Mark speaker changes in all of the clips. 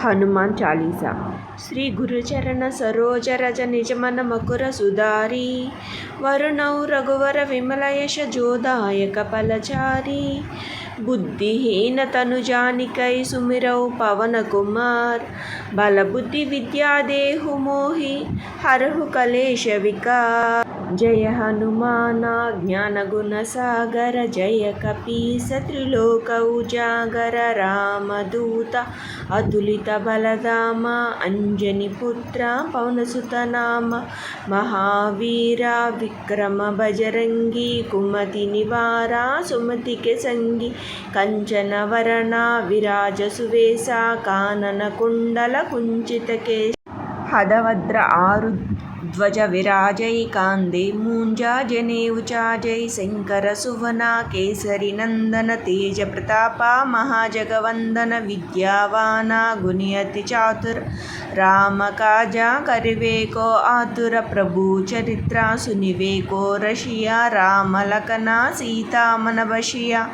Speaker 1: हनुमान चालीसा। श्री गुरुचरण सरोज रज निज मन मकुर सुधारी वरुणौ रघुवर विमल यश जोदायक फलचारी बुद्धिहीन तनु जानिकै सुमिरौ पवन कुमार बल बुद्धि विद्या देहु मोहि हरहु कलेश विकार। जय हनुमान ज्ञान गुण सागर जय कपीस त्रिलोक उजागर रामदूत अतुलित बलधाम अंजनी पुत्र पवनसुत नाम महावीरा विक्रम बजरंगी कुमति निवारा सुमति के संगी कंचन वरणा विराज सुवेशा कानन कुंडल कुंचित केश हदवद्र आरु ध्वज विराजै कांदे मूंजा जनेऊ चाजै शंकर सुवना केसरी नंदन तेज प्रतापा महाजगवंदन विद्यावाना गुणियति चातुर राम काजा करिवेको आतुर प्रभु चरित्र सुनिवेको रशिया राम लखना सीता मन बशिया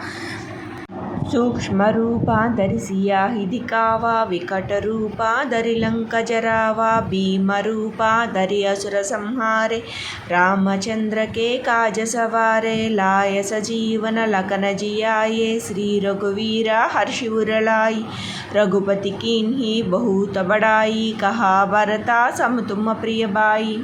Speaker 1: सूक्ष्म रूपा धरिसिया हिदिकावा विकट रूपा धरि लंक जरावा भीम रूपा धरि असुर संहारे रामचंद्र के काज सवारे लाय सजीवन लखन जियाये श्री रघुवीरा हर्षि उर लाई रघुपति कीन्ही बहुत बड़ाई कहा भरता सम तुम प्रिय बाई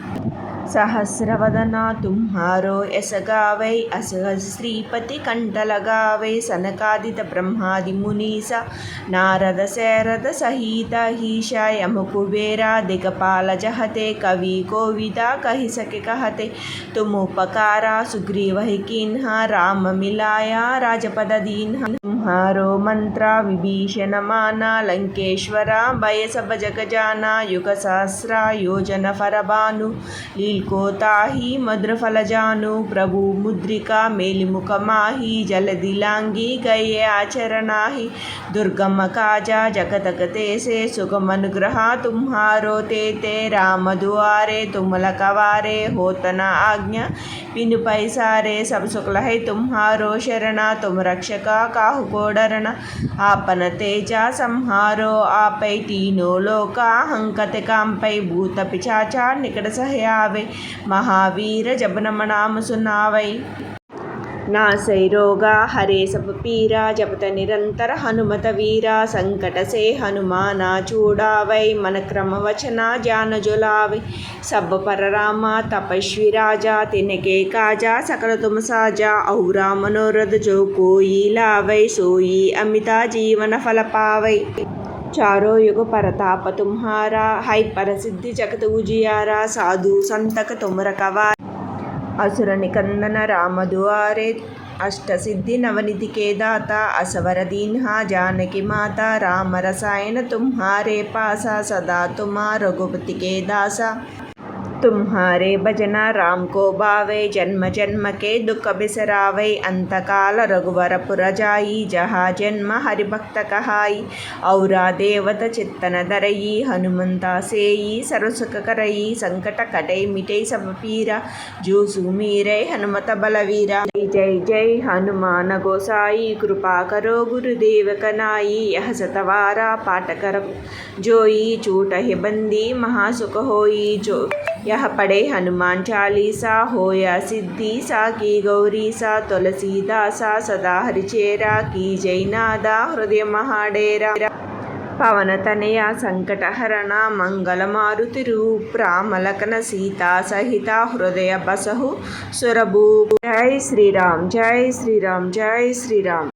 Speaker 1: सहस्रवदना तुम्हारो यस गावै अस श्रीपति कंठ लगावै सनकादित ब्रह्मादि मुनीसा नारद सैरद सहित ईशा यम कुबेरा दिगपाल जहते कवि कोविदा कहि सके कहते तुम उपकारा सुग्रीव कीन्हा राम मिलाया राजपद दीन्हा तुम्हारो मंत्रा विभीषण माना लंकेश्वरा भय सब जग जाना युग सहस्रा योजन फरबानु को ताही मधुर फल जानु प्रभु मुद्रिका मेलिमुख माही जल दिलांगी गए आचरणाही दुर्गम काजा जगत से सुगम अनुग्रह तुम्हारो ते राम दुआरे तुम लकवारे होतना आज्ञा पिनु पैसारे सब सुखल है तुम्हारो शरणा तुम रक्षका काहु को डरना आपन तेजा संहारो आपै तीनों लोका हंकत कांपै भूत पिशाचा निकट सहयावे महावीर जब नम नाम सुनावै नासै रोगा हरे सब पीरा जपत निरंतर हनुमत वीरा संकट से हनुमाना छुड़ावै मन क्रम वचना जान जुलावै सब पर रामा तपस्वी राजा तिनके काजा सकल तुम साजा औरा मनोरथ जो कोई लावै सोई अमिता जीवन फल पावै चारों युग परताप तुम्हारा है पर सिद्धि जगत उजियारा साधु संतक तुम रखवा असुर निकंदन राम दुआरे अष्ट सिद्धि नवनिधि के दाता असवर दीन्हा जानकी माता राम रसायन तुम्हारे पासा सदा तुम्हारा रघुपति के दासा तुम्हारे भजना राम को बावे जन्म जन्म के दुख बिसरावे अंतकाल रघुवर पुर जाई जहाँ जन्म हरिभक्त कहाई औरा देवत चित्तन धरई हनुमंता सेई सर्वसुख करई संकट कटै मिटै सब पीरा जो सुमीरै हनुमत बलवीरा जय जय हनुमान गोसाई कृपा करो गुरुदेव कनाई यह सतवारा पाठ कर जोई छूट है बंदी महासुख होई जो यह पढ़े हनुमान चालीसा होया सिद्धि सा की गौरी सा तुलसीदासा सदा हरिचेरा की जयनादा हृदय महाडेरा पवन तनया संकट हरणा मंगल मारुति रूप राम लखन सीता सहिता हृदय बसहु सुरभूप। जय श्री राम जय श्री राम जय श्री राम।